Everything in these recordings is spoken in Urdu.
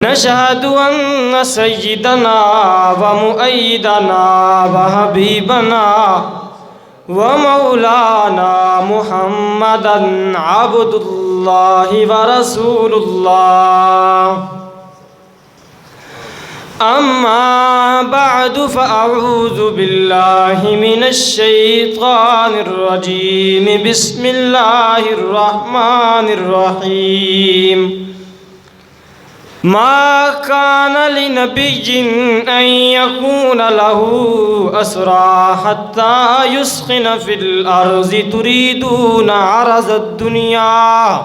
نشهد أن سيدنا ومؤيدنا وحبيبنا ومولانا محمدا عبد الله ورسول الله. أما بعد فأعوذ بالله من الشيطان الرجيم. بسم الله الرحمن الرحيم. ما كان لنبي أن يكون له أسرى حتى يسخن في الأرض تريدون عرض الدنيا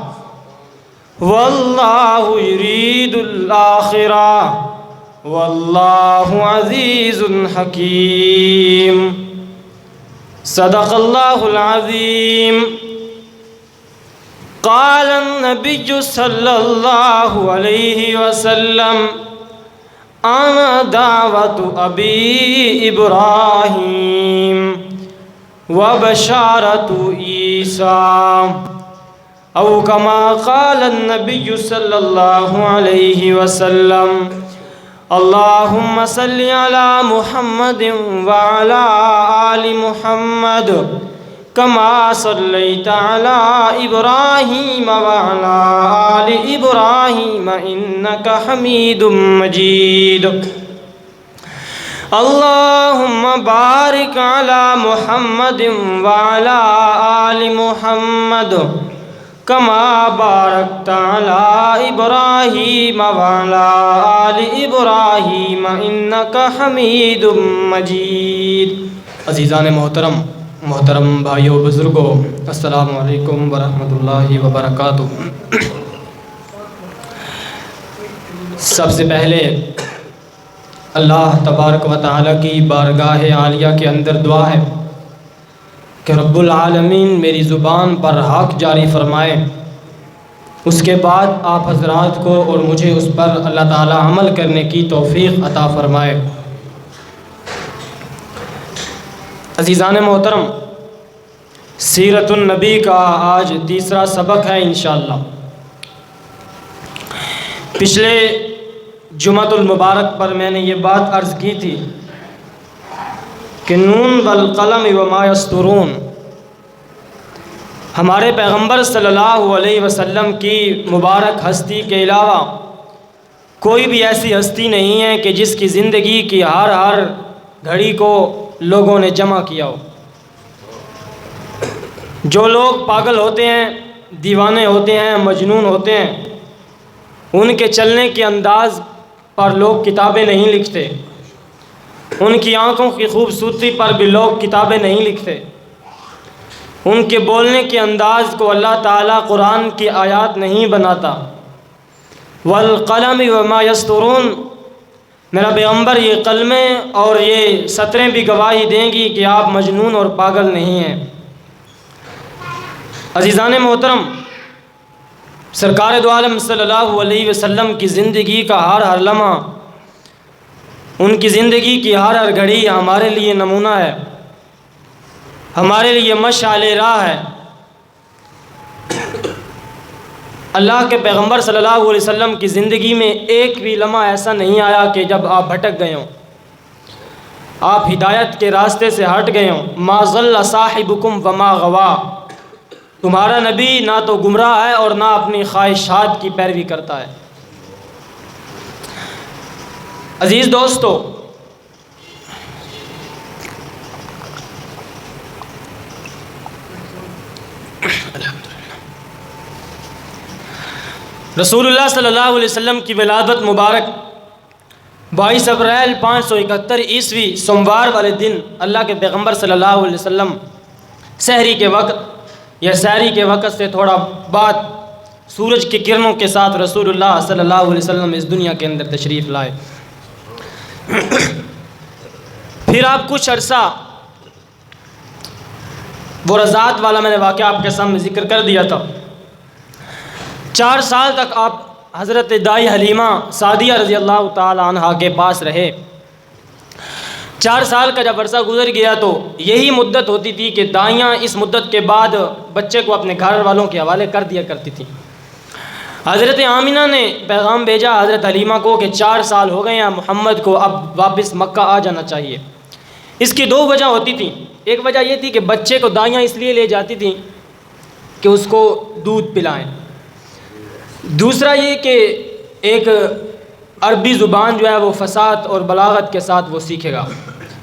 والله يريد الآخرة والله عزيز حكيم. صدق الله العظيم. قال النبي صلى الله عليه وسلم: أنا دعوة أبي إبراهيم وبشارة عيسى، أو كما قال النبي صلى الله عليه وسلم. اللهم صل على محمد وعلى آل محمد كما صليت على إبراهيم وعلى آل إبراهيم إنك حميد مجيد. اللهم بارك على محمد وعلى آل محمد كما باركت على إبراهيم وعلى آل إبراهيم إنك حميد مجيد. عزیزان محترم بھائیوں بزرگوں، السلام علیکم ورحمۃ اللہ وبرکاتہ. سب سے پہلے اللہ تبارک و تعالیٰ کی بارگاہ عالیہ کے اندر دعا ہے کہ رب العالمین میری زبان پر حق جاری فرمائے. اس کے بعد آپ حضرات کو اور مجھے اس پر اللہ تعالیٰ عمل کرنے کی توفیق عطا فرمائے. عزیزان محترم، سیرت النبی کا آج تیسرا سبق ہے انشاءاللہ. پچھلے جمعۃ المبارک پر میں نے یہ بات عرض کی تھی کہ نون والقلم وما یسطرون ہمارے پیغمبر صلی اللہ علیہ وسلم کی مبارک ہستی کے علاوہ کوئی بھی ایسی ہستی نہیں ہے کہ جس کی زندگی کی ہر گھڑی کو لوگوں نے جمع کیا ہو. جو لوگ پاگل ہوتے ہیں، دیوانے ہوتے ہیں، مجنون ہوتے ہیں، ان کے چلنے کے انداز پر لوگ کتابیں نہیں لکھتے. ان کی آنکھوں کی خوبصورتی پر بھی لوگ کتابیں نہیں لکھتے. ان کے بولنے کے انداز کو اللہ تعالیٰ قرآن کی آیات نہیں بناتا. والقلم وما یسطرون، میرا پیغمبر یہ قلمیں اور یہ سطریں بھی گواہی دیں گی کہ آپ مجنون اور پاگل نہیں ہیں. عزیزان محترم، سرکار دو عالم صلی اللہ علیہ وسلم کی زندگی کا ہر لمحہ، ان کی زندگی کی ہر گھڑی ہمارے لیے نمونہ ہے، ہمارے لیے مشعل راہ ہے. اللہ کے پیغمبر صلی اللہ علیہ وسلم کی زندگی میں ایک بھی لمحہ ایسا نہیں آیا کہ جب آپ بھٹک گئے ہوں، آپ ہدایت کے راستے سے ہٹ گئے ہوں. ما ضل صاحبکم وما غوا، تمہارا نبی نہ تو گمراہ ہے اور نہ اپنی خواہشات کی پیروی کرتا ہے. عزیز دوستو، رسول اللہ صلی اللہ علیہ وسلم کی ولادت مبارک 22 اپریل 571 عیسوی سوموار والے دن اللہ کے پیغمبر صلی اللہ علیہ وسلم سحری کے وقت یا سحری کے وقت سے تھوڑا بعد سورج کی کرنوں کے ساتھ رسول اللہ صلی اللہ علیہ وسلم اس دنیا کے اندر تشریف لائے. پھر آپ کچھ عرصہ وہ رضاعت والا میں نے واقعہ آپ کے سامنے ذکر کر دیا تھا. 4 سال تک آپ حضرت دائی حلیمہ سعدیہ رضی اللہ تعالی عنہا کے پاس رہے. 4 سال کا جب عرصہ گزر گیا تو یہی مدت ہوتی تھی کہ دائیاں اس مدت کے بعد بچے کو اپنے گھر والوں کے حوالے کر دیا کرتی تھیں. حضرت آمینہ نے پیغام بھیجا حضرت حلیمہ کو کہ 4 سال ہو گئے ہیں محمد کو، اب واپس مکہ آ جانا چاہیے۔ اس کی 2 وجہ ہوتی تھیں۔ ایک وجہ یہ تھی کہ بچے کو دائیاں اس لیے لے جاتی تھیں کہ اس کو دودھ پلائیں، دوسرا یہ کہ ایک عربی زبان جو ہے وہ فصاحت اور بلاغت کے ساتھ وہ سیکھے گا،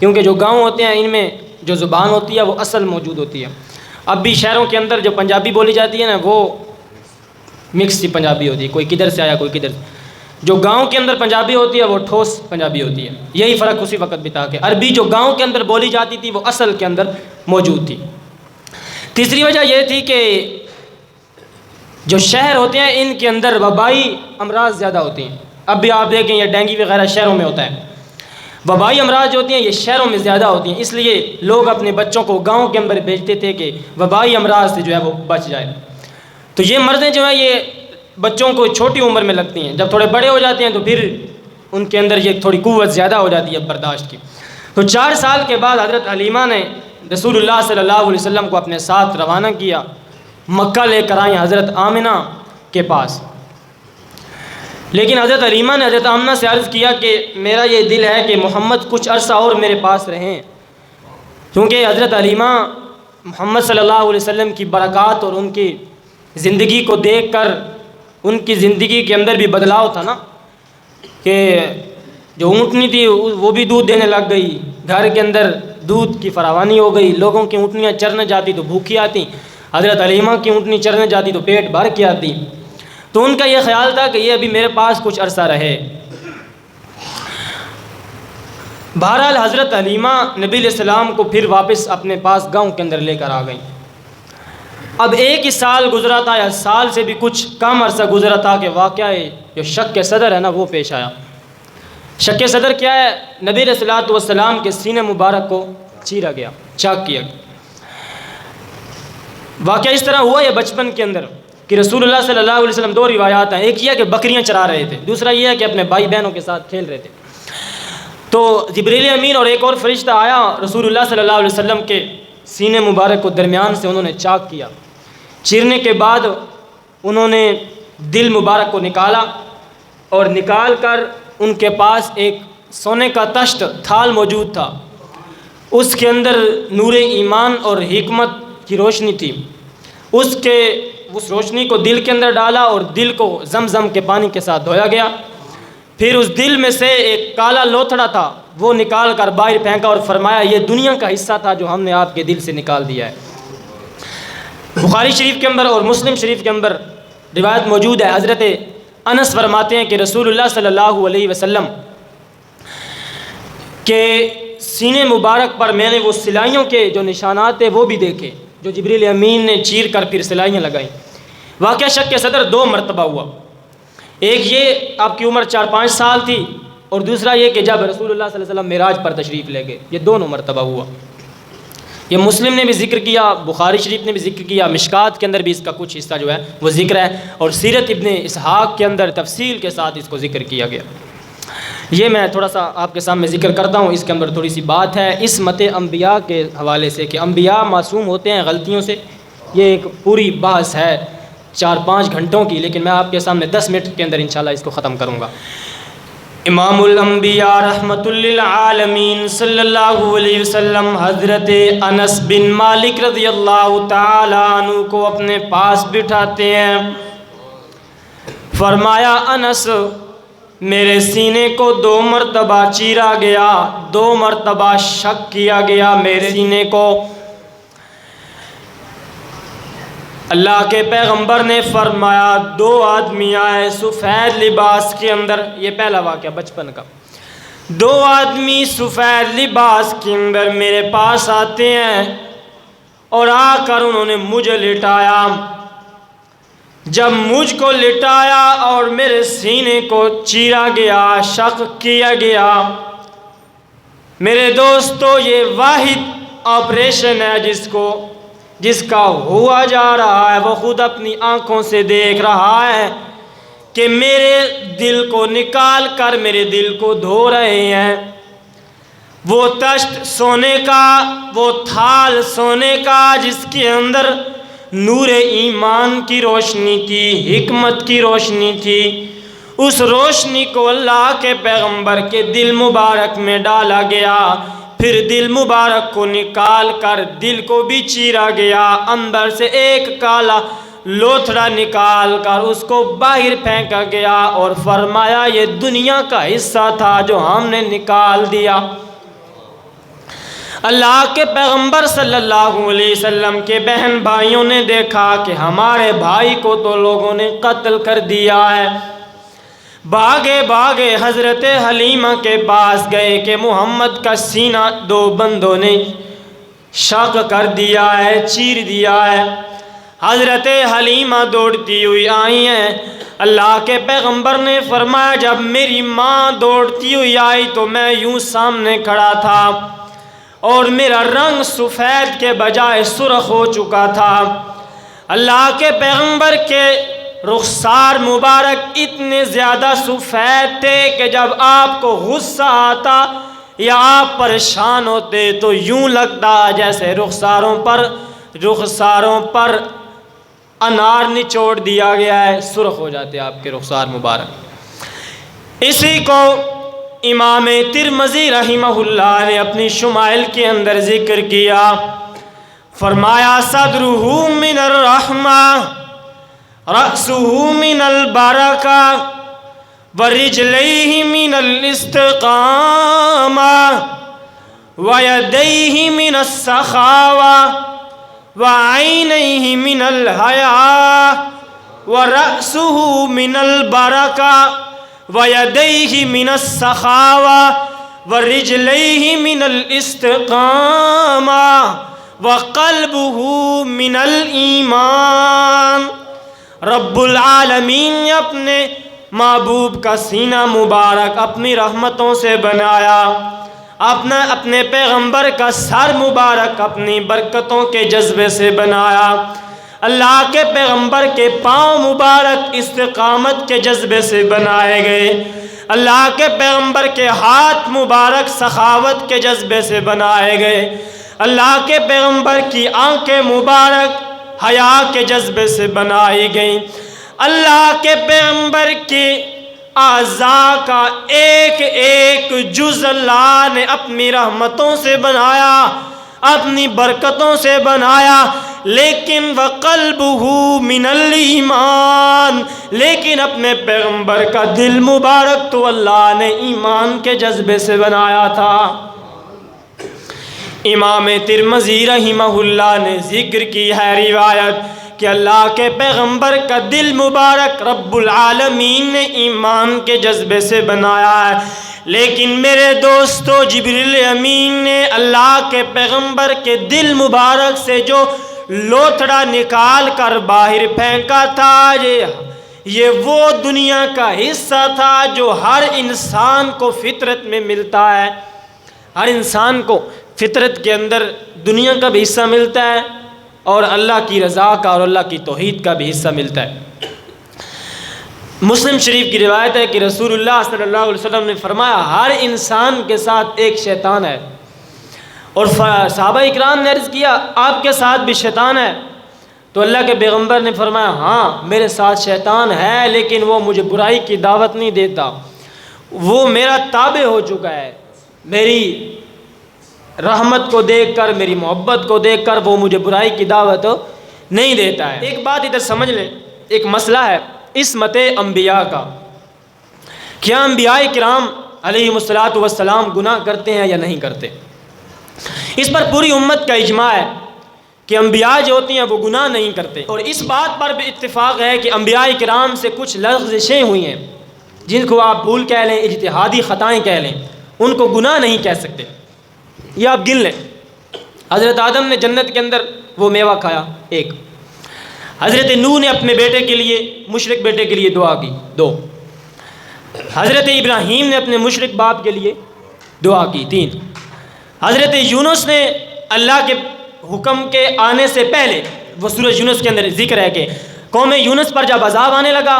کیونکہ جو گاؤں ہوتے ہیں ان میں جو زبان ہوتی ہے وہ اصل موجود ہوتی ہے۔ اب بھی شہروں کے اندر جو پنجابی بولی جاتی ہے نا وہ مکس سی پنجابی ہوتی ہے، کوئی کدھر سے آیا کوئی کدھر سے۔ جو گاؤں کے اندر پنجابی ہوتی ہے وہ ٹھوس پنجابی ہوتی ہے۔ یہی فرق اسی وقت بتا کہ عربی جو گاؤں کے اندر بولی جاتی تھی وہ اصل کے اندر موجود تھی۔ تیسری وجہ یہ تھی کہ جو شہر ہوتے ہیں ان کے اندر وبائی امراض زیادہ ہوتی ہیں۔ اب بھی آپ دیکھیں یہ ڈینگی وغیرہ شہروں میں ہوتا ہے، وبائی امراض جو ہوتی ہیں یہ شہروں میں زیادہ ہوتی ہیں، اس لیے لوگ اپنے بچوں کو گاؤں کے اندر بھیجتے تھے کہ وبائی امراض سے جو ہے وہ بچ جائے۔ تو یہ مرضیں جو ہیں یہ بچوں کو چھوٹی عمر میں لگتی ہیں، جب تھوڑے بڑے ہو جاتے ہیں تو پھر ان کے اندر یہ تھوڑی قوت زیادہ ہو جاتی ہے برداشت کی۔ تو 4 سال کے بعد حضرت حلیمہ نے رسول اللہ صلی اللہ علیہ وسلم کو اپنے ساتھ روانہ کیا، مکہ لے کر آئیں حضرت آمنہ کے پاس۔ لیکن حضرت حلیمہ نے حضرت آمنہ سے عرض کیا کہ میرا یہ دل ہے کہ محمد کچھ عرصہ اور میرے پاس رہیں، کیونکہ حضرت حلیمہ محمد صلی اللہ علیہ وسلم کی برکات اور ان کی زندگی کو دیکھ کر ان کی زندگی کے اندر بھی بدلاؤ تھا نا، کہ جو اونٹنی تھی وہ بھی دودھ دینے لگ گئی، گھر کے اندر دودھ کی فراوانی ہو گئی، لوگوں کی اونٹنیاں چرنے جاتی تو بھوکی آتی، حضرت حلیمہ کی اونٹنی چرنے جاتی تو پیٹ بھر کے آتی۔ تو ان کا یہ خیال تھا کہ یہ ابھی میرے پاس کچھ عرصہ رہے۔ بہرحال حضرت حلیمہ نبی علیہ السلام کو پھر واپس اپنے پاس گاؤں کے اندر لے کر آ گئیں۔ اب 1 سال گزرا تھا یا سال سے بھی کچھ کم عرصہ گزرا تھا کہ واقعہ جو شق صدر ہے نا وہ پیش آیا۔ شق صدر کیا ہے؟ نبی علیہ الصلوۃ والسلام کے سینے مبارک کو چیرا گیا، چاک کیا گیا۔ واقعہ اس طرح ہوا یہ بچپن کے اندر کہ رسول اللہ صلی اللہ علیہ وسلم 2 روایات ہیں، ایک یہ ہے کہ بکریاں چرا رہے تھے، دوسرا یہ ہے کہ اپنے بھائی بہنوں کے ساتھ کھیل رہے تھے۔ تو جبریل امین اور ایک اور فرشتہ آیا، رسول اللہ صلی اللہ علیہ وسلم کے سینے مبارک کو درمیان سے انہوں نے چاک کیا۔ چیرنے کے بعد انہوں نے دل مبارک کو نکالا اور نکال کر ان کے پاس ایک سونے کا تشت تھال موجود تھا، اس کے اندر نور ایمان اور حکمت کی روشنی تھی۔ اس روشنی کو دل کے اندر ڈالا اور دل کو زمزم کے پانی کے ساتھ دھویا گیا۔ پھر اس دل میں سے ایک کالا لوتھڑا تھا وہ نکال کر باہر پھینکا اور فرمایا یہ دنیا کا حصہ تھا جو ہم نے آپ کے دل سے نکال دیا ہے۔ بخاری شریف کے اندر اور مسلم شریف کے اندر روایت موجود ہے، حضرت انس فرماتے ہیں کہ رسول اللہ صلی اللہ علیہ وسلم کے سینے مبارک پر میں نے وہ سلائیوں کے جو نشانات تھے وہ بھی دیکھے جو جبریل امین نے چیر کر پھر سلائیاں لگائیں۔ واقعہ شق صدر 2 مرتبہ ہوا، ایک یہ آپ کی عمر 4-5 سال تھی اور دوسرا یہ کہ جب رسول اللہ صلی اللہ علیہ وسلم معراج پر تشریف لے گئے، یہ دونوں مرتبہ ہوا۔ یہ مسلم نے بھی ذکر کیا، بخاری شریف نے بھی ذکر کیا، مشکات کے اندر بھی اس کا کچھ حصہ جو ہے وہ ذکر ہے، اور سیرت ابن اسحاق کے اندر تفصیل کے ساتھ اس کو ذکر کیا گیا۔ یہ میں تھوڑا سا آپ کے سامنے ذکر کرتا ہوں، اس کے اندر تھوڑی سی بات ہے عصمت انبیاء کے حوالے سے کہ انبیاء معصوم ہوتے ہیں غلطیوں سے۔ یہ ایک پوری بحث ہے 4-5 گھنٹوں کی، لیکن میں آپ کے سامنے 10 منٹ کے اندر انشاءاللہ اس کو ختم کروں گا۔ امام الانبیاء رحمت للعالمین صلی اللہ علیہ وسلم حضرت انس بن مالک رضی اللہ تعالی عنہ کو اپنے پاس بٹھاتے ہیں۔ فرمایا انس میرے سینے کو 2 مرتبہ چیرا گیا، 2 مرتبہ شق کیا گیا میرے سینے کو۔ اللہ کے پیغمبر نے فرمایا 2 آدمی آئے سفید لباس کے اندر، یہ پہلا واقعہ بچپن کا۔ 2 آدمی سفید لباس کے اندر میرے پاس آتے ہیں اور آ کر انہوں نے مجھے لٹایا۔ جب مجھ کو لٹایا اور میرے سینے کو چیرا گیا، شق کیا گیا، میرے دوستو یہ واحد آپریشن ہے جس کا ہوا جا رہا ہے، وہ خود اپنی آنکھوں سے دیکھ رہا ہے کہ میرے دل کو نکال کر میرے دل کو دھو رہے ہیں۔ وہ تشت سونے کا، وہ تھال سونے کا جس کے اندر نور ایمان کی روشنی تھی، حکمت کی روشنی تھی۔ اس روشنی کو اللہ کے پیغمبر کے دل مبارک میں ڈالا گیا، پھر دل مبارک کو نکال کر دل کو بھی چیرا گیا، اندر سے ایک کالا لوتھڑا نکال کر اس کو باہر پھینکا گیا اور فرمایا یہ دنیا کا حصہ تھا جو ہم نے نکال دیا۔ اللہ کے پیغمبر صلی اللہ علیہ وسلم کے بہن بھائیوں نے دیکھا کہ ہمارے بھائی کو تو لوگوں نے قتل کر دیا ہے، بھاگے بھاگے حضرت حلیمہ کے پاس گئے کہ محمد کا سینہ دو بندوں نے شق کر دیا ہے، چیر دیا ہے۔ حضرت حلیمہ دوڑتی ہوئی آئی ہیں، اللہ کے پیغمبر نے فرمایا جب میری ماں دوڑتی ہوئی آئی تو میں یوں سامنے کھڑا تھا اور میرا رنگ سفید کے بجائے سرخ ہو چکا تھا۔ اللہ کے پیغمبر کے رخسار مبارک اتنے زیادہ سفید تھے کہ جب آپ کو غصہ آتا یا آپ پریشان ہوتے تو یوں لگتا جیسے رخساروں پر انار نچوڑ دیا گیا ہے، سرخ ہو جاتے آپ کے رخسار مبارک۔ اسی کو امام ترمذی رحمہ اللہ نے اپنی شمائل کے اندر ذکر کیا، فرمایا صدرہ من الرحمہ رأسہ من البرکہ ورجلیہ من الاستقامہ ویدیہ من السخاوہ وعینیہ من الحیاء ورأسہ من البرکہ وَيَدَيْهِ مِنَ السَّخَاوَةِ وَرِجْلَيْهِ مِنَ الْإِسْتِقَامَةِ وَقَلْبُهُ مِنَ الْإِيمَانِ۔ رب العالمین نے اپنے محبوب کا سینہ مبارک اپنی رحمتوں سے بنایا، اپنے پیغمبر کا سر مبارک اپنی برکتوں کے جذبے سے بنایا، اللہ کے پیغمبر کے پاؤں مبارک استقامت کے جذبے سے بنائے گئے، اللہ کے پیغمبر کے ہاتھ مبارک سخاوت کے جذبے سے بنائے گئے، اللہ کے پیغمبر کی آنکھیں مبارک حیا کے جذبے سے بنائی گئیں۔ اللہ کے پیغمبر کے اعضاء کا ایک ایک جز اللہ نے اپنی رحمتوں سے بنایا، اپنی برکتوں سے بنایا، لیکن وَقَلْبُهُ مِنَ الْإِيمَانِ، لیکن اپنے پیغمبر کا دل مبارک تو اللہ نے ایمان کے جذبے سے بنایا تھا۔ امام ترمذی رحمہ اللہ نے ذکر کی ہے روایت کہ اللہ کے پیغمبر کا دل مبارک رب العالمین نے ایمان کے جذبے سے بنایا ہے، لیکن میرے دوستو جبریل امین نے اللہ کے پیغمبر کے دل مبارک سے جو لوتھڑا نکال کر باہر پھینکا تھا، یہ وہ دنیا کا حصہ تھا جو ہر انسان کو فطرت میں ملتا ہے۔ ہر انسان کو فطرت کے اندر دنیا کا بھی حصہ ملتا ہے اور اللہ کی رضا کا اور اللہ کی توحید کا بھی حصہ ملتا ہے۔ مسلم شریف کی روایت ہے کہ رسول اللہ صلی اللہ علیہ وسلم نے فرمایا ہر انسان کے ساتھ ایک شیطان ہے، اور صحابہ اکرام نے عرض کیا آپ کے ساتھ بھی شیطان ہے؟ تو اللہ کے پیغمبر نے فرمایا ہاں میرے ساتھ شیطان ہے، لیکن وہ مجھے برائی کی دعوت نہیں دیتا، وہ میرا تابع ہو چکا ہے، میری رحمت کو دیکھ کر، میری محبت کو دیکھ کر وہ مجھے برائی کی دعوت نہیں دیتا ہے۔ ایک بات ادھر سمجھ لیں، ایک مسئلہ ہے عصمت انبیاء کا، کیا انبیاء کرام علیہم السلام گناہ کرتے ہیں یا نہیں کرتے؟ اس پر پوری امت کا اجماع ہے کہ انبیاء جو ہوتی ہیں وہ گناہ نہیں کرتے، اور اس بات پر بھی اتفاق ہے کہ انبیاء کرام سے کچھ لغزشیں ہوئی ہیں جن کو آپ بھول کہہ لیں، اجتہادی خطائیں کہہ لیں، ان کو گناہ نہیں کہہ سکتے۔ یہ آپ گن لیں، حضرت آدم نے جنت کے اندر وہ میوہ کھایا، ایک۔ حضرت نوح نے اپنے بیٹے کے لیے، مشرک بیٹے کے لیے دعا کی، دو۔ حضرت ابراہیم نے اپنے مشرک باپ کے لیے دعا کی، تین۔ حضرت یونس نے اللہ کے حکم کے آنے سے پہلے، وہ سورہ یونس کے اندر ذکر ہے کہ قوم یونس پر جب عذاب آنے لگا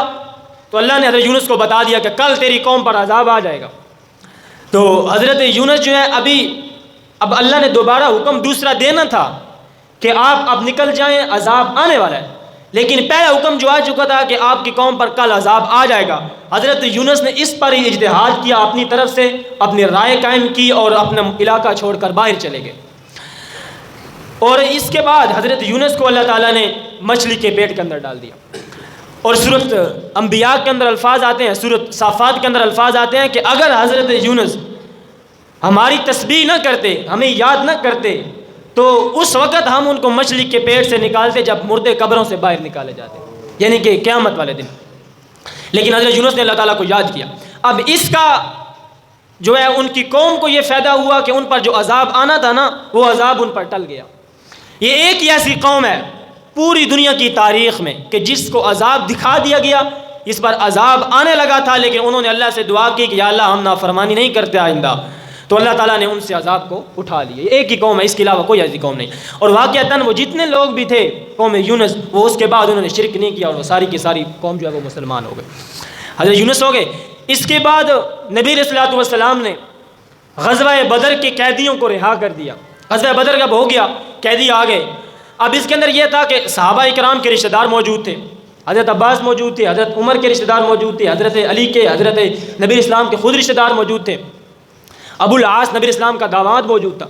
تو اللہ نے حضرت یونس کو بتا دیا کہ کل تیری قوم پر عذاب آ جائے گا۔ تو حضرت یونس جو ہے اب اللہ نے دوبارہ حکم دوسرا دینا تھا کہ آپ اب نکل جائیں، عذاب آنے والا ہے، لیکن پہلا حکم جو آ چکا تھا کہ آپ کی قوم پر کل عذاب آ جائے گا، حضرت یونس نے اس پر ہی اجتہاد کیا، اپنی طرف سے اپنی رائے قائم کی اور اپنا علاقہ چھوڑ کر باہر چلے گئے۔ اور اس کے بعد حضرت یونس کو اللہ تعالیٰ نے مچھلی کے پیٹ کے اندر ڈال دیا۔ اور سورۃ انبیاء کے اندر الفاظ آتے ہیں، سورۃ صافات کے اندر الفاظ آتے ہیں کہ اگر حضرت یونس ہماری تسبیح نہ کرتے، ہمیں یاد نہ کرتے، تو اس وقت ہم ان کو مچھلی کے پیٹ سے نکالتے جب مردے قبروں سے باہر نکالے جاتے، یعنی کہ قیامت والے دن۔ لیکن حضرت یونس نے اللہ تعالیٰ کو یاد کیا۔ اب اس کا جو ہے ان کی قوم کو یہ فائدہ ہوا کہ ان پر جو عذاب آنا تھا نا، وہ عذاب ان پر ٹل گیا۔ یہ ایک ہی ایسی قوم ہے پوری دنیا کی تاریخ میں کہ جس کو عذاب دکھا دیا گیا، اس پر عذاب آنے لگا تھا، لیکن انہوں نے اللہ سے دعا کی کہ یا اللہ ہم نافرمانی نہیں کرتے آئندہ، تو اللہ تعالیٰ نے ان سے عذاب کو اٹھا لیا۔ ایک ہی قوم ہے، اس کے علاوہ کوئی ایسی قوم نہیں۔ اور واقعتاً وہ جتنے لوگ بھی تھے قوم یونس، وہ اس کے بعد انہوں نے شرک نہیں کیا اور وہ ساری کی ساری قوم جو ہے وہ مسلمان ہو گئے، حضرت یونس ہو گئے۔ اس کے بعد نبی علیہ الصلوۃ والسلام نے غزوہ بدر کے قیدیوں کو رہا کر دیا۔ غزوہ بدر جب ہو گیا، قیدی آ گئے۔ اب اس کے اندر یہ تھا کہ صحابہ اکرام کے رشتہ دار موجود تھے، حضرت عباس موجود تھے، حضرت عمر کے رشتہ دار موجود تھے، حضرت علی کے، حضرت نبی اسلام کے خود رشتہ دار موجود تھے، ابو العاص نبی اسلام کا داماد موجود تھا۔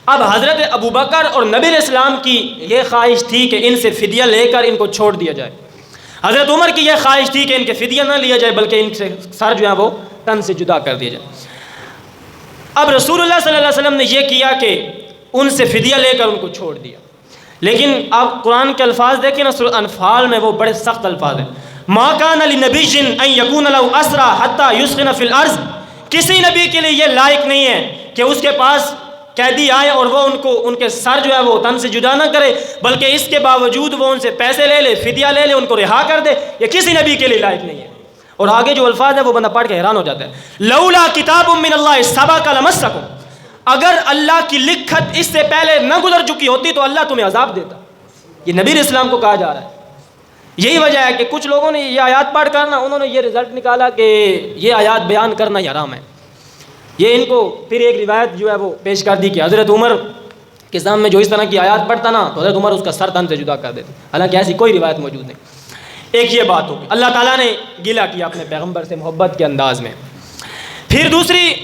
اب حضرت ابو بکر اور نبی اسلام کی یہ خواہش تھی کہ ان سے فدیہ لے کر ان کو چھوڑ دیا جائے۔ حضرت عمر کی یہ خواہش تھی کہ ان کے فدیہ نہ لیا جائے بلکہ ان سے سر جو ہے وہ تن سے جدا کر دیا جائے۔ اب رسول اللہ صلی اللہ علیہ وسلم نے یہ کیا کہ ان سے فدیہ لے کر ان کو چھوڑ دیا۔ لیکن آپ قرآن کے الفاظ دیکھیں نا، سورۃ انفال میں وہ بڑے سخت الفاظ ہیں، ما کان لنبی ان یکون له اسرى حتى یسخن فی الارض۔ کسی نبی کے لیے یہ لائق نہیں ہے کہ اس کے پاس قیدی آئے اور وہ ان کے سر جو ہے وہ تن سے جدا نہ کرے، بلکہ اس کے باوجود وہ ان سے پیسے لے لے، فدیہ لے لے، ان کو رہا کر دے۔ یہ کسی نبی کے لیے لائق نہیں ہے۔ اور آگے جو الفاظ ہیں وہ بندہ پڑھ کے حیران ہو جاتا ہے، لولا کتاب من اللہ سبق لمسکم، اگر اللہ کی لکھت اس سے پہلے نہ گزر چکی ہوتی تو اللہ تمہیں عذاب دیتا۔ یہ نبی علیہ السلام کو کہا جا رہا ہے۔ یہی وجہ ہے کہ کچھ لوگوں نے یہ آیات پڑھ کر نا، انہوں نے یہ رزلٹ نکالا کہ یہ آیات بیان کرنا ہی حرام ہے۔ یہ ان کو پھر ایک روایت جو ہے وہ پیش کر دی کہ حضرت عمر کے سامنے جو اس طرح کی آیات پڑھتا نا تو حضرت عمر اس کا سر تن سے جدا کر دیتے، حالانکہ ایسی کوئی روایت موجود نہیں۔ ایک یہ بات ہوگی، اللہ تعالیٰ نے گلہ کیا اپنے پیغمبر سے محبت کے انداز میں۔ پھر دوسری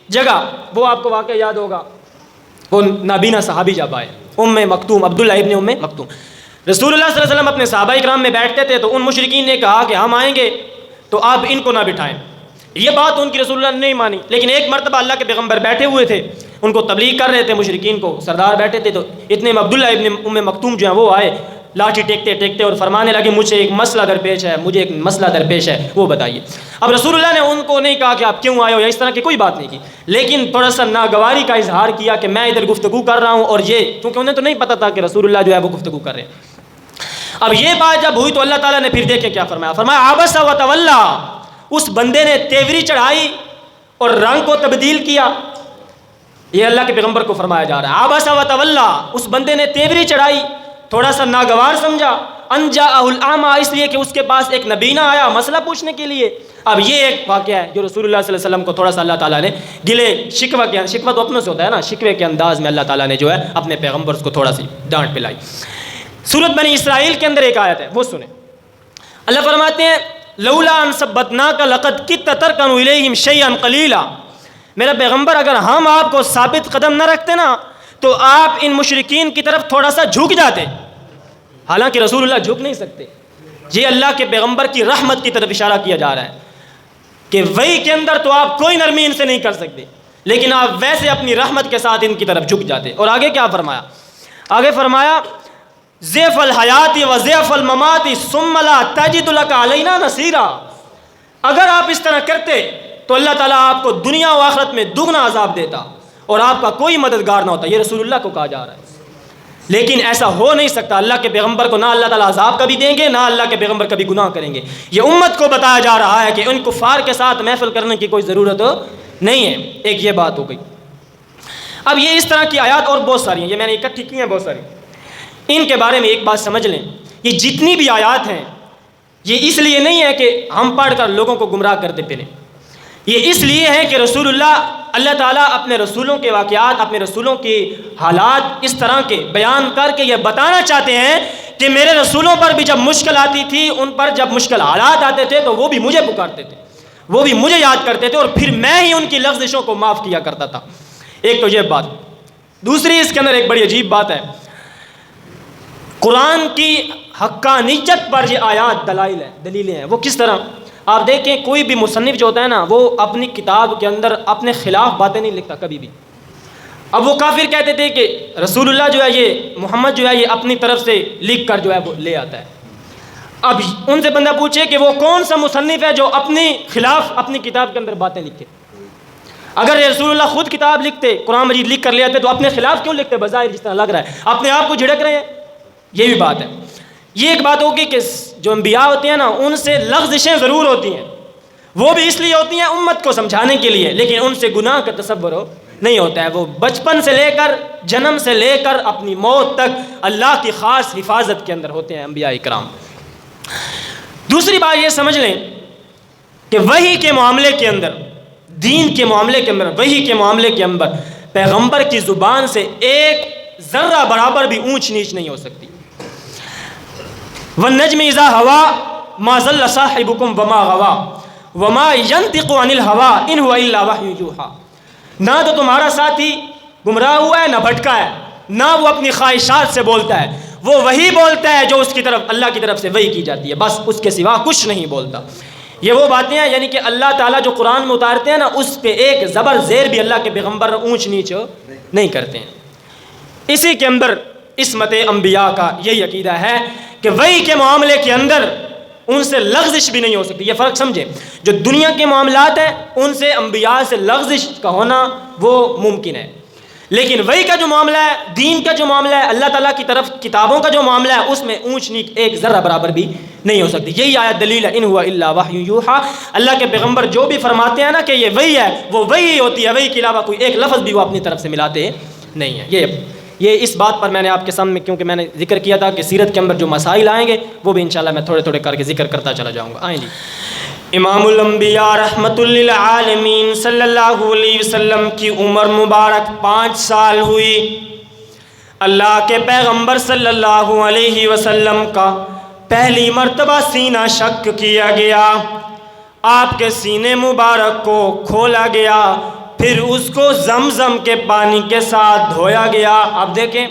جگہ وہ آپ کو واقعہ یاد ہوگا، وہ نابینا صحابی جب آئے، ام مکتوم، عبداللہ ابن ام مکتوم، رسول اللہ صلی اللہ علیہ وسلم اپنے صحابہ اکرام میں بیٹھتے تھے تو ان مشرکین نے کہا کہ ہم آئیں گے تو آپ ان کو نہ بٹھائیں۔ یہ بات ان کی رسول اللہ نے نہیں مانی، لیکن ایک مرتبہ اللہ کے پیغمبر بیٹھے ہوئے تھے، ان کو تبلیغ کر رہے تھے، مشرکین کو سردار بیٹھے تھے، تو اتنے میں عبداللہ ابن ام مکتوم جو ہیں وہ آئے لاٹھی ٹیکتے ٹیکتے اور فرمانے لگے مجھے ایک مسئلہ درپیش ہے، مجھے ایک مسئلہ درپیش ہے، وہ بتائیے۔ اب رسول اللہ نے ان کو نہیں کہا کہ آپ کیوں آئے ہو یا اس طرح کی کوئی بات نہیں کی، لیکن تھوڑا سا ناگواری کا اظہار کیا کہ میں ادھر گفتگو کر رہا ہوں، اور یہ کیونکہ انہیں تو نہیں پتہ تھا کہ رسول اللہ جو ہے وہ گفتگو کر رہے ہیں۔ اب یہ بات جب ہوئی تو اللہ تعالیٰ نے پھر دیکھیں کیا فرمایا، فرمایا عبس و تولی، اس بندے نے تیوری چڑھائی اور رنگ کو تبدیل کیا۔ یہ اللہ کے پیغمبر کو فرمایا جا رہا ہے، عبس و تولی، اس بندے نے تیوری چڑھائی، تھوڑا سا ناگوار سمجھا، ان جاءہ الاعمی، اس لیے کہ اس کے پاس ایک نبینا آیا مسئلہ پوچھنے کے لیے۔ اب یہ ایک واقعہ ہے جو رسول اللہ صلی اللہ علیہ وسلم کو تھوڑا سا اللہ تعالیٰ نے گلے شکوہ تو اپنے سے ہوتا ہے نا، شکوے کے انداز میں اللہ تعالیٰ نے جو ہے اپنے پیغمبر کو تھوڑا سی ڈانٹ پلائی۔ سورۃ بنی اسرائیل کے اندر ایک آیت ہے، وہ سنیں۔ اللہ فرماتے ہیں لولا ان ثبتناک لقد کدت ترکن الیہم شیئا قلیلا، میرا پیغمبر اگر ہم آپ کو ثابت قدم نہ رکھتے نا تو آپ ان مشرکین کی طرف تھوڑا سا جھک جاتے۔ حالانکہ رسول اللہ جھک نہیں سکتے، یہ اللہ کے پیغمبر کی رحمت کی طرف اشارہ کیا جا رہا ہے کہ وحی کے اندر تو آپ کوئی نرمی ان سے نہیں کر سکتے، لیکن آپ ویسے اپنی رحمت کے ساتھ ان کی طرف جھک جاتے۔ اور آگے کیا فرمایا؟ آگے فرمایا ضعف الحیات و ضعف الممات ثم لا تجد لک علینا نصیرا، اگر آپ اس طرح کرتے تو اللہ تعالیٰ آپ کو دنیا و آخرت میں دگنا عذاب دیتا اور آپ کا کوئی مددگار نہ ہوتا۔ یہ رسول اللہ کو کہا جا رہا ہے، لیکن ایسا ہو نہیں سکتا۔ اللہ کے پیغمبر کو نہ اللہ تعالیٰ عذاب کبھی دیں گے، نہ اللہ کے پیغمبر کبھی گناہ کریں گے۔ یہ امت کو بتایا جا رہا ہے کہ ان کفار کے ساتھ محفل کرنے کی کوئی ضرورت نہیں ہے۔ ایک یہ بات ہو گئی۔ اب یہ اس طرح کی آیات اور بہت ساری ہیں، یہ میں نے اکٹھی کی ہیں بہت ساری، ان کے بارے میں ایک بات سمجھ لیں، یہ جتنی بھی آیات ہیں یہ اس لیے نہیں ہے کہ ہم پڑھ کر لوگوں کو گمراہ کرتے پھریں، یہ اس لیے ہے کہ رسول اللہ اللہ تعالیٰ اپنے رسولوں کے واقعات، اپنے رسولوں کی حالات اس طرح کے بیان کر کے یہ بتانا چاہتے ہیں کہ میرے رسولوں پر بھی جب مشکل آتی تھی، ان پر جب مشکل حالات آتے تھے تو وہ بھی مجھے پکارتے تھے، وہ بھی مجھے یاد کرتے تھے، اور پھر میں ہی ان کی لغزشوں کو معاف کیا کرتا تھا۔ ایک تو یہ بات۔ دوسری اس کے اندر ایک بڑی عجیب بات ہے، قرآن کی حقانیت پر یہ آیات دلیلیں ہیں۔ وہ کس طرح؟ آپ دیکھیں کوئی بھی مصنف جو ہوتا ہے نا، وہ اپنی کتاب کے اندر اپنے خلاف باتیں نہیں لکھتا کبھی بھی۔ اب وہ کافر کہتے تھے کہ رسول اللہ جو ہے، یہ محمد جو ہے، یہ اپنی طرف سے لکھ کر جو ہے وہ لے آتا ہے۔ اب ان سے بندہ پوچھے کہ وہ کون سا مصنف ہے جو اپنے خلاف اپنی کتاب کے اندر باتیں لکھے؟ اگر رسول اللہ خود کتاب لکھتے، قرآن مجید لکھ کر لے آتے، تو اپنے خلاف کیوں لکھتے؟ بظاہر جس طرح لگ رہا ہے اپنے آپ کو جھڑک رہے ہیں۔ یہ بھی بات ہے۔ یہ ایک بات ہوگی کہ جو انبیاء ہوتے ہیں نا، ان سے لغزشیں ضرور ہوتی ہیں، وہ بھی اس لیے ہوتی ہیں امت کو سمجھانے کے لیے، لیکن ان سے گناہ کا تصور نہیں ہوتا ہے۔ وہ بچپن سے لے کر، جنم سے لے کر اپنی موت تک اللہ کی خاص حفاظت کے اندر ہوتے ہیں انبیاء کرام۔ دوسری بات یہ سمجھ لیں کہ وحی کے معاملے کے اندر، دین کے معاملے کے اندر، وحی کے معاملے کے اندر پیغمبر کی زبان سے ایک ذرہ برابر بھی اونچ نیچ نہیں ہو سکتی۔ وَالنَّجْمِ إِذَا هَوَىٰ مَا ضَلَّ صَاحِبُكُمْ وَمَا غَوَىٰ وَمَا يَنطِقُ عَنِ الْهَوَىٰ إِنْ هُوَ إِلَّا وَحْيٌ يُوحَىٰ۔ نہ تو تمہارا ساتھی گمراہ ہوا ہے، نہ بھٹکا ہے، نہ وہ اپنی خواہشات سے بولتا ہے، وہ وہی بولتا ہے جو اس کی طرف، اللہ کی طرف سے وحی کی جاتی ہے، بس اس کے سوا کچھ نہیں بولتا۔ یہ وہ باتیں ہیں یعنی کہ اللہ تعالیٰ جو قرآن میں اتارتے ہیں نا، اس پہ ایک زبر زیر بھی اللہ کے پیغمبر اونچ نیچ نہیں کرتے ہیں۔ اسی کے اندر عصمت انبیاء کا یہی عقیدہ ہے کہ وحی کے معاملے کے اندر ان سے لغزش بھی نہیں ہو سکتی۔ یہ فرق سمجھے، جو دنیا کے معاملات ہیں ان سے انبیاء سے لغزش کا ہونا وہ ممکن ہے، لیکن وحی کا جو معاملہ ہے، دین کا جو معاملہ ہے، اللہ تعالیٰ کی طرف کتابوں کا جو معاملہ ہے، اس میں اونچ نیچ ایک ذرہ برابر بھی نہیں ہو سکتی۔ یہی آیت دلیل ہے، ان ہوا الا وحی یوحیٰ۔ اللہ کے پیغمبر جو بھی فرماتے ہیں نا کہ یہ وحی ہے، وہ وحی ہوتی ہے، وحی کے علاوہ کوئی ایک لفظ بھی وہ اپنی طرف سے ملاتے نہیں ہیں۔ یہ اس بات پر میں نے آپ کے سامنے، کیونکہ میں نے ذکر کیا تھا کہ سیرت کے اندر جو مسائل آئیں گے وہ بھی انشاءاللہ میں تھوڑے تھوڑے کر کے ذکر کرتا چلا جاؤں گا۔ آئیں جی۔ امام الانبیاء رحمت للعالمین صلی اللہ علیہ وسلم کی عمر مبارک 5 سال ہوئی۔ اللہ کے پیغمبر صلی اللہ علیہ وسلم کا پہلی مرتبہ سینہ شق کیا گیا، آپ کے سینے مبارک کو کھولا گیا، پھر اس کو زمزم کے پانی کے ساتھ دھویا گیا۔ اب دیکھیں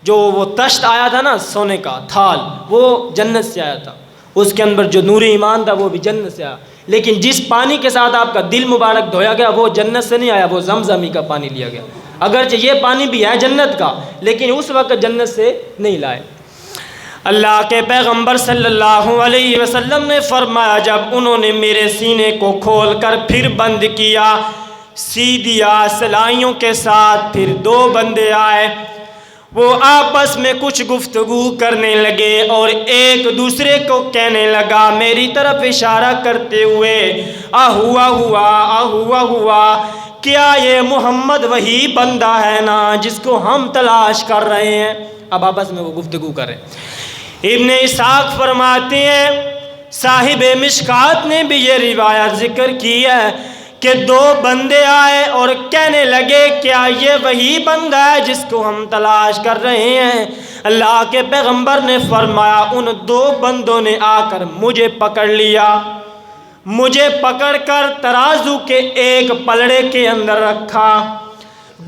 جو وہ تشت آیا تھا نا، سونے کا تھال، وہ جنت سے آیا تھا، اس کے اندر جو نور ایمان تھا وہ بھی جنت سے آیا، لیکن جس پانی کے ساتھ آپ کا دل مبارک دھویا گیا وہ جنت سے نہیں آیا، وہ زمزم ہی کا پانی لیا گیا۔ اگرچہ یہ پانی بھی ہے جنت کا، لیکن اس وقت جنت سے نہیں لائے۔ اللہ کے پیغمبر صلی اللہ علیہ وسلم نے فرمایا، جب انہوں نے میرے سینے کو کھول کر پھر بند کیا، سی دیا سلائیوں کے ساتھ، پھر 2 بندے آئے، وہ آپس میں کچھ گفتگو کرنے لگے اور ایک دوسرے کو کہنے لگا، میری طرف اشارہ کرتے ہوئے، ہوا ہوا، کیا یہ محمد وہی بندہ ہے نا جس کو ہم تلاش کر رہے ہیں؟ اب آپس میں وہ گفتگو کر رہے ہیں۔ ابن اسحاق فرماتے ہیں، صاحب مشکات نے بھی یہ روایت ذکر کی ہے کہ 2 بندے آئے اور کہنے لگے، کیا یہ وہی بندہ ہے جس کو ہم تلاش کر رہے ہیں؟ اللہ کے پیغمبر نے فرمایا، ان 2 بندوں نے آ کر مجھے پکڑ لیا، مجھے پکڑ کر ترازو کے ایک پلڑے کے اندر رکھا،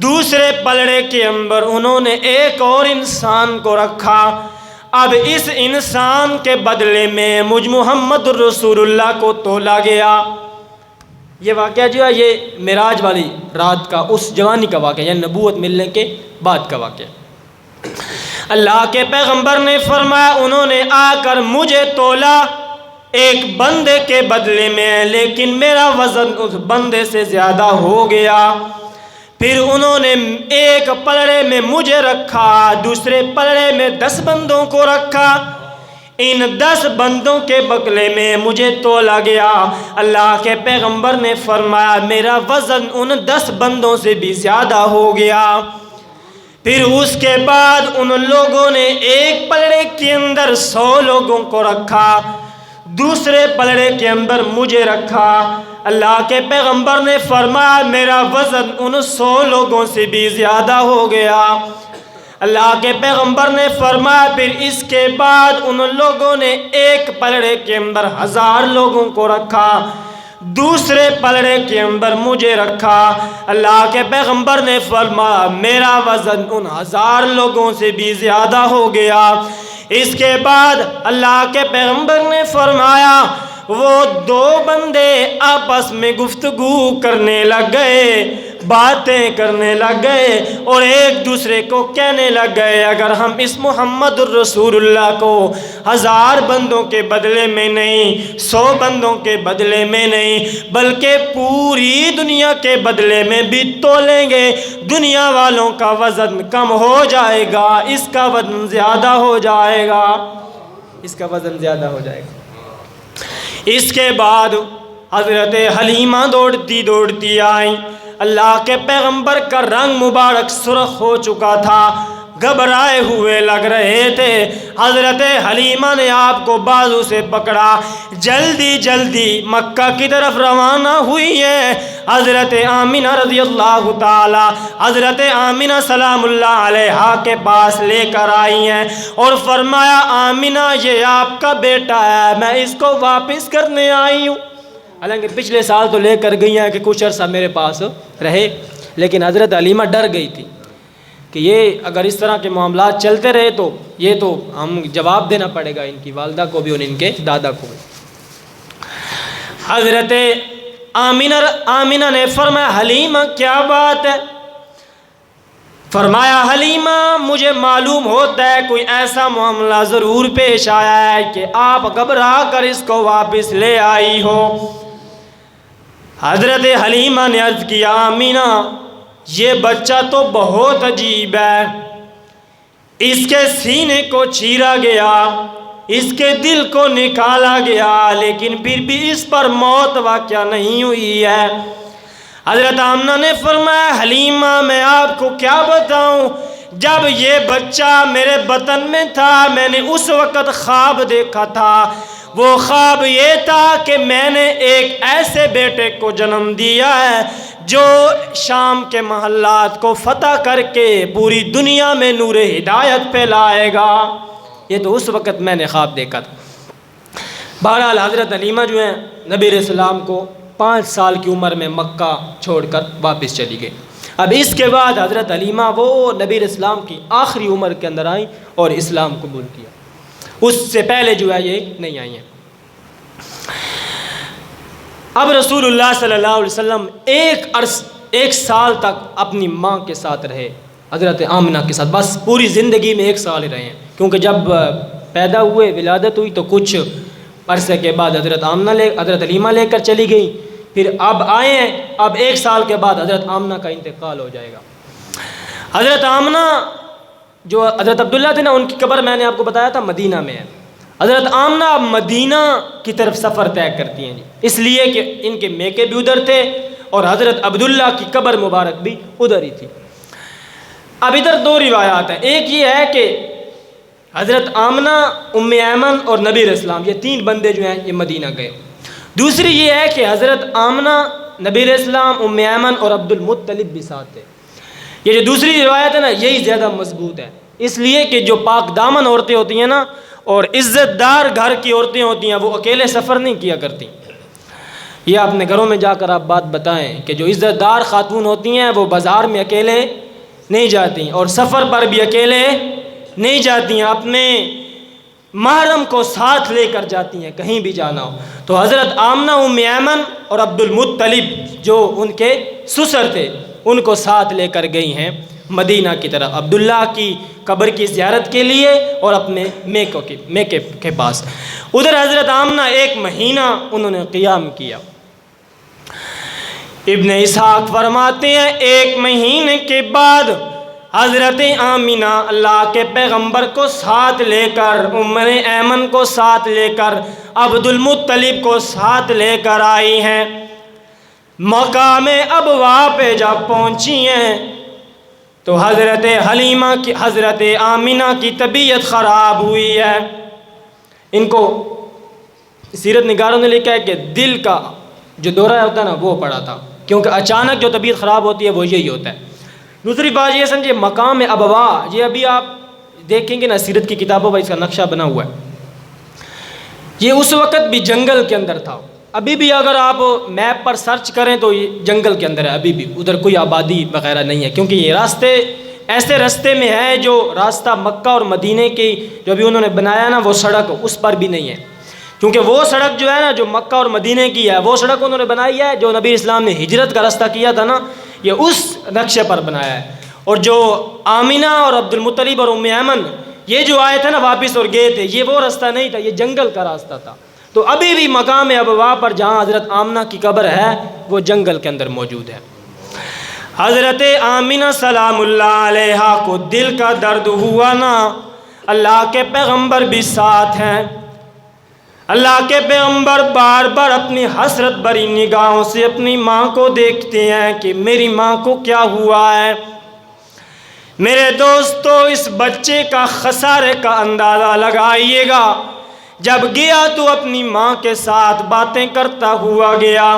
دوسرے پلڑے کے اندر انہوں نے ایک اور انسان کو رکھا۔ اب اس انسان کے بدلے میں مجھ محمد رسول اللہ کو تولا گیا۔ یہ واقعہ جو ہے یہ معراج والی رات کا، اس جوانی کا واقعہ، یعنی نبوت ملنے کے بعد کا واقعہ۔ اللہ کے پیغمبر نے فرمایا، انہوں نے آ کر مجھے تولا ایک بندے کے بدلے میں، لیکن میرا وزن اس بندے سے زیادہ ہو گیا۔ پھر انہوں نے ایک پلڑے میں مجھے رکھا، دوسرے پلڑے میں 10 بندوں کو رکھا، ان 10 بندوں کے بدلے میں مجھے تولا گیا۔ اللہ کے پیغمبر نے فرمایا، میرا وزن ان 10 بندوں سے بھی زیادہ ہو گیا۔ پھر اس کے بعد ان لوگوں نے ایک پلڑے کے اندر 100 لوگوں کو رکھا، دوسرے پلڑے کے اندر مجھے رکھا۔ اللہ کے پیغمبر نے فرمایا میرا وزن ان 100 لوگوں سے بھی زیادہ ہو گیا۔ اللہ کے پیغمبر نے فرمایا پھر اس کے بعد ان لوگوں نے ایک پلڑے کے اندر 1000 لوگوں کو رکھا، دوسرے پلڑے کے اندر مجھے رکھا۔ اللہ کے پیغمبر نے فرمایا میرا وزن ان 1000 لوگوں سے بھی زیادہ ہو گیا۔ اس کے بعد اللہ کے پیغمبر نے فرمایا وہ 2 بندے آپس میں گفتگو کرنے لگ گئے، باتیں کرنے لگ گئے اور ایک دوسرے کو کہنے لگ گئے اگر ہم اس محمد الرسول اللہ کو 1000 بندوں کے بدلے میں نہیں، 100 بندوں کے بدلے میں نہیں بلکہ پوری دنیا کے بدلے میں بھی تولیں گے، دنیا والوں کا وزن کم ہو جائے گا، اس کا وزن زیادہ ہو جائے گا، اس کا وزن زیادہ ہو جائے گا۔ اس کے بعد حضرت حلیمہ دوڑتی دوڑتی آئیں۔ اللہ کے پیغمبر کا رنگ مبارک سرخ ہو چکا تھا، گھبرائے ہوئے لگ رہے تھے۔ حضرت حلیمہ نے آپ کو بازو سے پکڑا، جلدی جلدی مکہ کی طرف روانہ ہوئی ہے۔ حضرت آمنہ رضی اللہ تعالی، حضرت آمنہ سلام اللہ علیہا کے پاس لے کر آئی ہیں اور فرمایا آمنہ یہ آپ کا بیٹا ہے، میں اس کو واپس کرنے آئی ہوں۔ حالانکہ پچھلے سال تو لے کر گئی ہیں کہ کچھ عرصہ میرے پاس رہے، لیکن حضرت حلیمہ ڈر گئی تھی کہ یہ اگر اس طرح کے معاملات چلتے رہے تو یہ تو ہم جواب دینا پڑے گا ان کی والدہ کو بھی اور ان کے دادا کو بھی۔ حضرت آمنہ نے فرمایا حلیمہ کیا بات ہے؟ فرمایا حلیمہ مجھے معلوم ہوتا ہے کوئی ایسا معاملہ ضرور پیش آیا ہے کہ آپ گھبرا کر اس کو واپس لے آئی ہو۔ حضرت حلیمہ نے عرض کیا آمنہ یہ بچہ تو بہت عجیب ہے، اس کے سینے کو چیرا گیا، اس کے دل کو نکالا گیا لیکن پھر بھی اس پر موت واقع نہیں ہوئی ہے۔ حضرت آمنہ نے فرمایا حلیمہ میں آپ کو کیا بتاؤں، جب یہ بچہ میرے بطن میں تھا میں نے اس وقت خواب دیکھا تھا، وہ خواب یہ تھا کہ میں نے ایک ایسے بیٹے کو جنم دیا ہے جو شام کے محلات کو فتح کر کے پوری دنیا میں نور ہدایت پھیلائے گا۔ یہ تو اس وقت میں نے خواب دیکھا تھا۔ بہرحال حضرت حلیمہ جو ہیں نبی علیہ السلام کو 5 سال کی عمر میں مکہ چھوڑ کر واپس چلی گئی۔ اب اس کے بعد حضرت حلیمہ وہ نبی علیہ السلام کی آخری عمر کے اندر آئیں اور اسلام قبول کیا، اس سے پہلے جو ہے یہ نہیں آئی ہیں۔ اب رسول اللہ صلی اللہ علیہ وسلم ایک سال تک اپنی ماں کے ساتھ رہے، حضرت آمنہ کے ساتھ، بس پوری زندگی میں 1 سال ہی رہے ہیں، کیونکہ جب پیدا ہوئے ولادت ہوئی تو کچھ عرصے کے بعد حضرت حلیمہ لے کر چلی گئی، پھر اب آئے ہیں، اب 1 سال کے بعد حضرت آمنہ کا انتقال ہو جائے گا۔ حضرت آمنہ جو حضرت عبداللہ تھے نا ان کی قبر میں نے آپ کو بتایا تھا مدینہ میں ہے۔ حضرت آمنہ اب مدینہ کی طرف سفر طے کرتی ہیں جی، اس لیے کہ ان کے میکے بھی ادھر تھے اور حضرت عبداللہ کی قبر مبارک بھی ادھر ہی تھی۔ اب ادھر 2 روایات ہیں، ایک یہ ہے کہ حضرت آمنہ، ام ایمن اور نبی علیہ السلام یہ 3 بندے جو ہیں یہ مدینہ گئے۔ دوسری یہ ہے کہ حضرت آمنہ، نبی علیہ السلام، ام ایمن اور عبد المطلب بھی ساتھ تھے۔ یہ جو دوسری روایت ہے نا یہی زیادہ مضبوط ہے، اس لیے کہ جو پاک دامن عورتیں ہوتی ہیں نا اور عزت دار گھر کی عورتیں ہوتی ہیں وہ اکیلے سفر نہیں کیا کرتی۔ یہ اپنے گھروں میں جا کر آپ بات بتائیں کہ جو عزت دار خاتون ہوتی ہیں وہ بازار میں اکیلے نہیں جاتی اور سفر پر بھی اکیلے نہیں جاتی ہیں، اپنے محرم کو ساتھ لے کر جاتی ہیں کہیں بھی جانا ہو۔ تو حضرت آمنہ، ام ایمن اور عبد المطلب جو ان کے سسر تھے ان کو ساتھ لے کر گئی ہیں مدینہ کی طرف عبداللہ کی قبر کی زیارت کے لیے اور اپنے میکے کے پاس۔ ادھر حضرت آمنہ 1 مہینہ انہوں نے قیام کیا۔ ابن اسحاق فرماتے ہیں 1 مہینے کے بعد حضرت آمنہ اللہ کے پیغمبر کو ساتھ لے کر، ام ایمن کو ساتھ لے کر، عبد المطلب کو ساتھ لے کر آئی ہیں۔ مقام ابوا پہ جب پہنچی ہیں تو حضرت حلیمہ کی، حضرت آمنہ کی طبیعت خراب ہوئی ہے۔ ان کو سیرت نگاروں نے لکھا ہے کہ دل کا جو دورہ ہوتا ہے نا وہ پڑا تھا، کیونکہ اچانک جو طبیعت خراب ہوتی ہے وہ یہی ہوتا ہے۔ دوسری بات یہ سمجھے مقام ابوا، یہ ابھی آپ دیکھیں گے نا سیرت کی کتابوں پر اس کا نقشہ بنا ہوا ہے، یہ اس وقت بھی جنگل کے اندر تھا، ابھی بھی اگر آپ میپ پر سرچ کریں تو یہ جنگل کے اندر ہے، ابھی بھی ادھر کوئی آبادی وغیرہ نہیں ہے، کیونکہ یہ راستے ایسے راستے میں ہے جو راستہ مکہ اور مدینے کی جو ابھی انہوں نے بنایا نا وہ سڑک اس پر بھی نہیں ہے، کیونکہ وہ سڑک جو ہے نا جو مکہ اور مدینے کی ہے وہ سڑک انہوں نے بنائی ہے جو نبی اسلام نے ہجرت کا راستہ کیا تھا نا، یہ اس نقشے پر بنایا ہے۔ اور جو آمینہ اور عبد المطلب اور ام ایمن یہ جو آئے تھے نا واپس اور گئے تھے، یہ وہ راستہ نہیں تھا، یہ جنگل کا راستہ تھا۔ تو ابھی بھی مقام ابوا پر جہاں حضرت آمنہ کی قبر ہے وہ جنگل کے اندر موجود ہے۔ حضرت آمنہ سلام اللہ علیہا کو دل کا درد ہوا نا، اللہ کے پیغمبر بھی ساتھ ہیں، اللہ کے پیغمبر بار بار اپنی حسرت بھری نگاہوں سے اپنی ماں کو دیکھتے ہیں کہ میری ماں کو کیا ہوا ہے۔ میرے دوستو اس بچے کا خسارے کا اندازہ لگائیے گا، جب گیا تو اپنی ماں کے ساتھ باتیں کرتا ہوا گیا،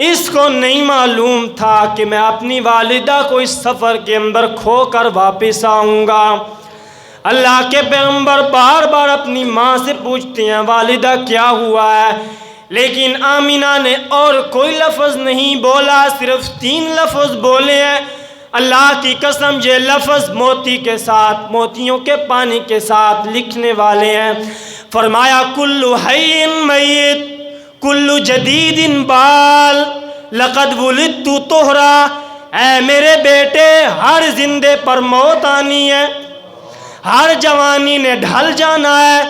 اس کو نہیں معلوم تھا کہ میں اپنی والدہ کو اس سفر کے اندر کھو کر واپس آؤں گا۔ اللہ کے پیغمبر بار بار اپنی ماں سے پوچھتے ہیں والدہ کیا ہوا ہے، لیکن آمینہ نے اور کوئی لفظ نہیں بولا، صرف 3 لفظ بولے ہیں۔ اللہ کی قسم یہ لفظ موتی کے ساتھ، موتیوں کے پانی کے ساتھ لکھنے والے ہیں۔ فرمایا کل حی میت کل جدید بال لقد ولدت طہرا، اے میرے بیٹے ہر زندے پر موت آنی ہے، ہر جوانی نے ڈھل جانا ہے،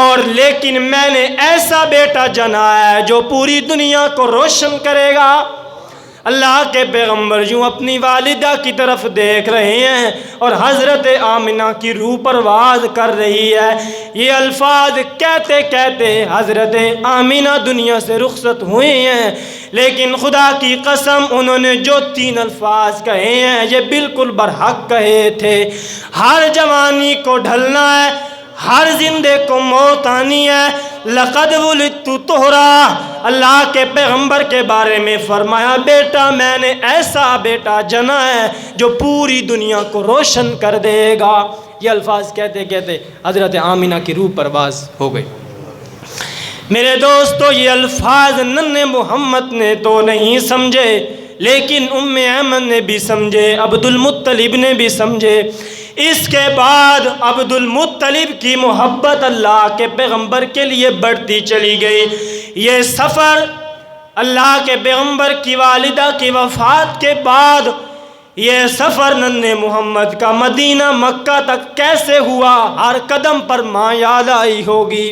اور لیکن میں نے ایسا بیٹا جنا ہے جو پوری دنیا کو روشن کرے گا۔ اللہ کے پیغمبر یوں اپنی والدہ کی طرف دیکھ رہے ہیں اور حضرت آمنہ کی روح پرواز کر رہی ہے۔ یہ الفاظ کہتے کہتے حضرت آمنہ دنیا سے رخصت ہوئے ہیں، لیکن خدا کی قسم انہوں نے جو 3 الفاظ کہے ہیں یہ بالکل برحق کہے تھے۔ ہر جوانی کو ڈھلنا ہے، ہر زندے کو موت آنی ہے، لقد ولدت طہرا۔ اللہ کے پیغمبر کے بارے میں فرمایا بیٹا میں نے ایسا بیٹا جنا ہے جو پوری دنیا کو روشن کر دے گا۔ یہ الفاظ کہتے کہتے حضرت آمنہ کی روح پرواز ہو گئی۔ میرے دوستو یہ الفاظ ننھے محمد نے تو نہیں سمجھے، لیکن ام ایمن نے بھی سمجھے، عبد المطلب نے بھی سمجھے۔ اس کے بعد عبد المطلب کی محبت اللہ کے پیغمبر کے لیے بڑھتی چلی گئی۔ یہ سفر اللہ کے پیغمبر کی والدہ کی وفات کے بعد یہ سفر ننھے محمد کا مدینہ مکہ تک کیسے ہوا، ہر قدم پر ماں یاد آئی ہوگی،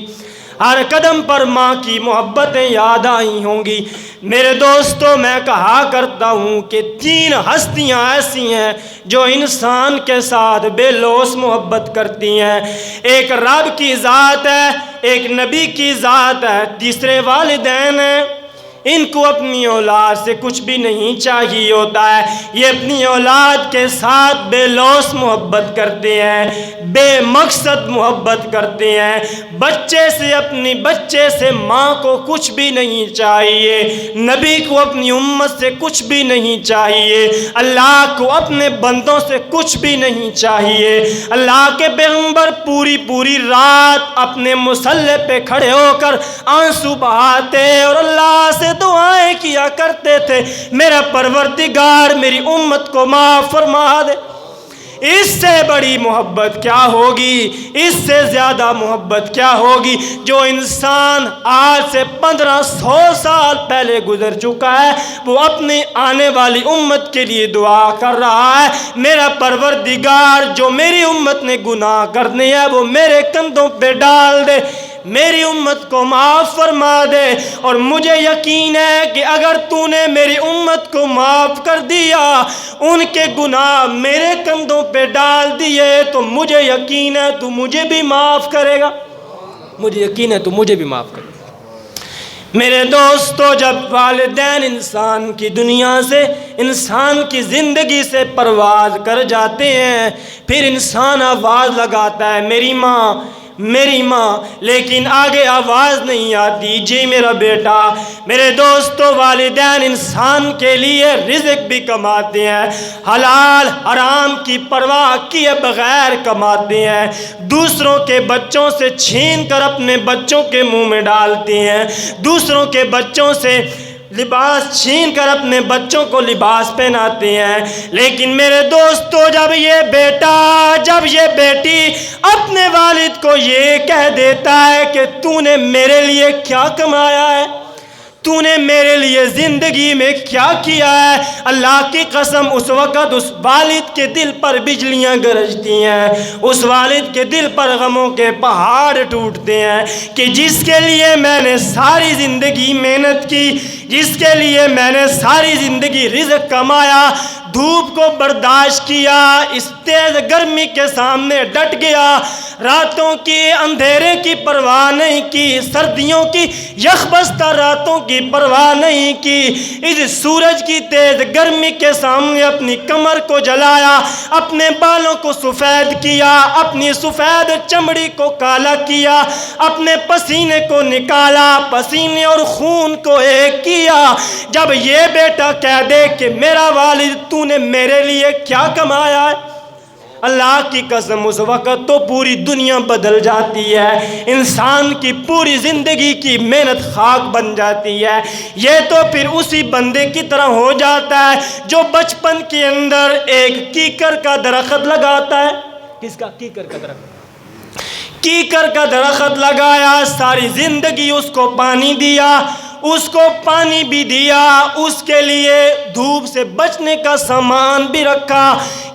ہر قدم پر ماں کی محبتیں یاد آئی ہوں گی۔ میرے دوستو میں کہا کرتا ہوں کہ 3 ہستیاں ایسی ہیں جو انسان کے ساتھ بے لوث محبت کرتی ہیں، ایک رب کی ذات ہے، ایک نبی کی ذات ہے، تیسرے والدین ہیں۔ ان کو اپنی اولاد سے کچھ بھی نہیں چاہیے ہوتا ہے، یہ اپنی اولاد کے ساتھ بے لوث محبت کرتے ہیں، بے مقصد محبت کرتے ہیں۔ بچے سے اپنی بچے سے ماں کو کچھ بھی نہیں چاہیے، نبی کو اپنی امت سے کچھ بھی نہیں چاہیے، اللہ کو اپنے بندوں سے کچھ بھی نہیں چاہیے۔ اللہ کے پیغمبر پوری رات اپنے مصلی پہ کھڑے ہو کر آنسو بہاتے اور اللہ سے دعائیں کیا کرتے تھے، میرا پروردگار میری امت کو معاف فرما دے۔ اس سے بڑی محبت کیا ہوگی، اس سے زیادہ محبت کیا ہوگی جو انسان آج سے 1500 سال پہلے گزر چکا ہے، وہ اپنی آنے والی امت کے لیے دعا کر رہا ہے، میرا پروردگار جو میری امت نے گناہ کرنے ہیں وہ میرے کندھوں پہ ڈال دے، میری امت کو معاف فرما دے۔ اور مجھے یقین ہے کہ اگر تو نے میری امت کو معاف کر دیا، ان کے گناہ میرے کندھوں پہ ڈال دیے، تو مجھے یقین ہے تو مجھے بھی معاف کرے گا، مجھے یقین ہے تو مجھے بھی معاف کرے گا۔ میرے دوستو جب والدین انسان کی دنیا سے، انسان کی زندگی سے پرواز کر جاتے ہیں، پھر انسان آواز لگاتا ہے میری ماں، میری ماں، لیکن آگے آواز نہیں آتی جی میرا بیٹا۔ میرے دوستو، والدین انسان کے لیے رزق بھی کماتے ہیں، حلال حرام کی پرواہ کیے بغیر کماتے ہیں، دوسروں کے بچوں سے چھین کر اپنے بچوں کے منہ میں ڈالتے ہیں، دوسروں کے بچوں سے لباس چھین کر اپنے بچوں کو لباس پہناتے ہیں۔ لیکن میرے دوستو، جب یہ بیٹی اپنے والد کو یہ کہہ دیتا ہے کہ تو نے میرے لیے کیا کمایا ہے، تو نے میرے لیے زندگی میں کیا کیا ہے، اللہ کی قسم اس وقت اس والد کے دل پر بجلیاں گرجتی ہیں، اس والد کے دل پر غموں کے پہاڑ ٹوٹتے ہیں کہ جس کے لیے میں نے ساری زندگی محنت کی، جس کے لیے میں نے ساری زندگی رزق کمایا، دھوپ کو برداشت کیا، اس تیز گرمی کے سامنے ڈٹ گیا، راتوں کی اندھیرے کی پرواہ نہیں کی، سردیوں کی یخبستہ راتوں کی پرواہ نہیں کی، اس سورج کی تیز گرمی کے سامنے اپنی کمر کو جلایا، اپنے بالوں کو سفید کیا، اپنی سفید چمڑی کو کالا کیا، اپنے پسینے کو نکالا، پسینے اور خون کو ایک کیا۔ جب یہ بیٹا کہہ دے کہ میرا والد تو نے میرے لیے کیا کمایا ہے، اللہ کی قسم اس وقت تو پوری دنیا بدل جاتی ہے، انسان کی پوری زندگی کی محنت خاک بن جاتی ہے۔ یہ تو پھر اسی بندے کی طرح ہو جاتا ہے جو بچپن کے اندر ایک کیکر کا درخت لگاتا ہے۔ کس کا؟ کیکر کا درخت۔ کیکر کا درخت لگایا، ساری زندگی اس کو پانی دیا، اس کو پانی بھی دیا، اس کے لیے دھوپ سے بچنے کا سامان بھی رکھا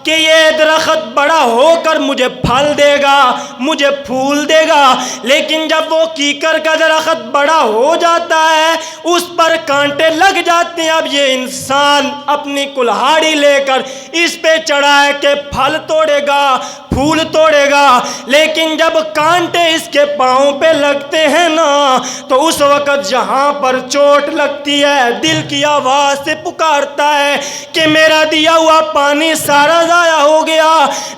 کہ یہ درخت بڑا ہو کر مجھے پھل دے گا، مجھے پھول دے گا۔ لیکن جب وہ کیکر کا درخت بڑا ہو جاتا ہے، اس پر کانٹے لگ جاتے ہیں، اب یہ انسان اپنی کلہاڑی لے کر اس پہ چڑھا ہے کہ پھل توڑے گا، پھول توڑے گا، لیکن جب کانٹے اس کے پاؤں پہ لگتے ہیں نا، تو اس وقت جہاں پر چوٹ لگتی ہے دل کی آواز سے پکارتا ہے کہ میرا دیا ہوا پانی سارا ضائع ہو گیا،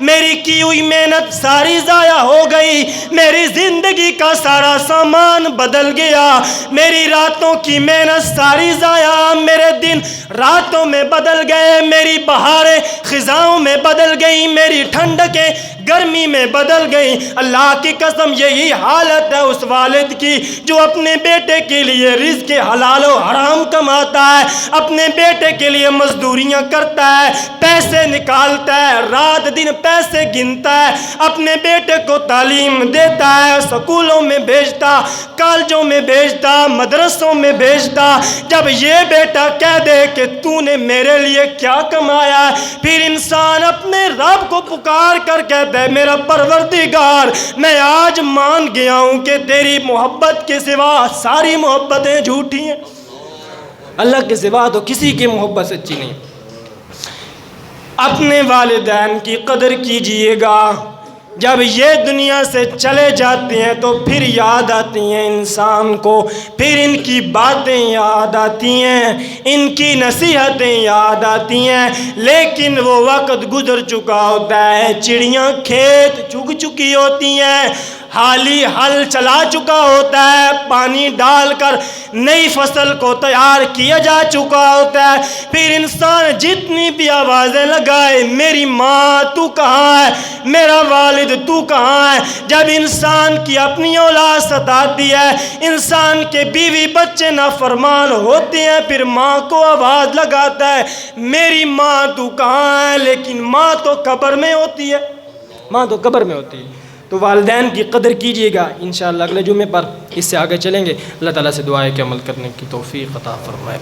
میری کی ہوئی محنت ساری ضائع ہو گئی، میری زندگی کا سارا سامان بدل گیا، میری راتوں کی محنت ساری ضائع، میرے دن راتوں میں بدل گئے، میری بہاریں خزاؤں میں بدل گئی، میری ٹھنڈکیں گرمی میں بدل گئی۔ اللہ کی قسم یہی حالت ہے اس والد کی جو اپنے بیٹے کے لیے رزق حلال و حرام کماتا ہے، اپنے بیٹے کے لیے مزدوریاں کرتا ہے، پیسے نکالتا ہے، رات دن پیسے گنتا ہے، اپنے بیٹے کو تعلیم دیتا ہے، سکولوں میں بھیجتا، کالجوں میں بھیجتا، مدرسوں میں بھیجتا۔ جب یہ بیٹا کہہ دے کہ تو نے میرے لیے کیا کمایا ہے، پھر انسان اپنے رب کو پکار کر کہتا ہے میرا پروردگار، میں آج مان گیا ہوں کہ تیری محبت کے سوا ساری محبتیں جھوٹی ہیں، اللہ کے سوا تو کسی کی محبت سچی نہیں۔ اپنے والدین کی قدر کیجئے گا، جب یہ دنیا سے چلے جاتے ہیں تو پھر یاد آتی ہیں انسان کو، پھر ان کی باتیں یاد آتی ہیں، ان کی نصیحتیں یاد آتی ہیں، لیکن وہ وقت گزر چکا ہوتا ہے، چڑیاں کھیت چگ چکی ہوتی ہیں، حالی حل چلا چکا ہوتا ہے، پانی ڈال کر نئی فصل کو تیار کیا جا چکا ہوتا ہے، پھر انسان جتنی بھی آوازیں لگائے میری ماں تو کہاں ہے، میرا والد تو کہاں ہے، جب انسان کی اپنی اولاد ستاتی ہے، انسان کے بیوی بچے نافرمان ہوتے ہیں، پھر ماں کو آواز لگاتا ہے میری ماں تو کہاں ہے، لیکن ماں تو قبر میں ہوتی ہے، ماں تو قبر میں ہوتی ہے۔ تو والدین کی قدر کیجئے گا، انشاءاللہ اگلے جمعے پر اس سے آگے چلیں گے۔ اللہ تعالیٰ سے دعا ہے کہ عمل کرنے کی توفیق عطا فرمائے۔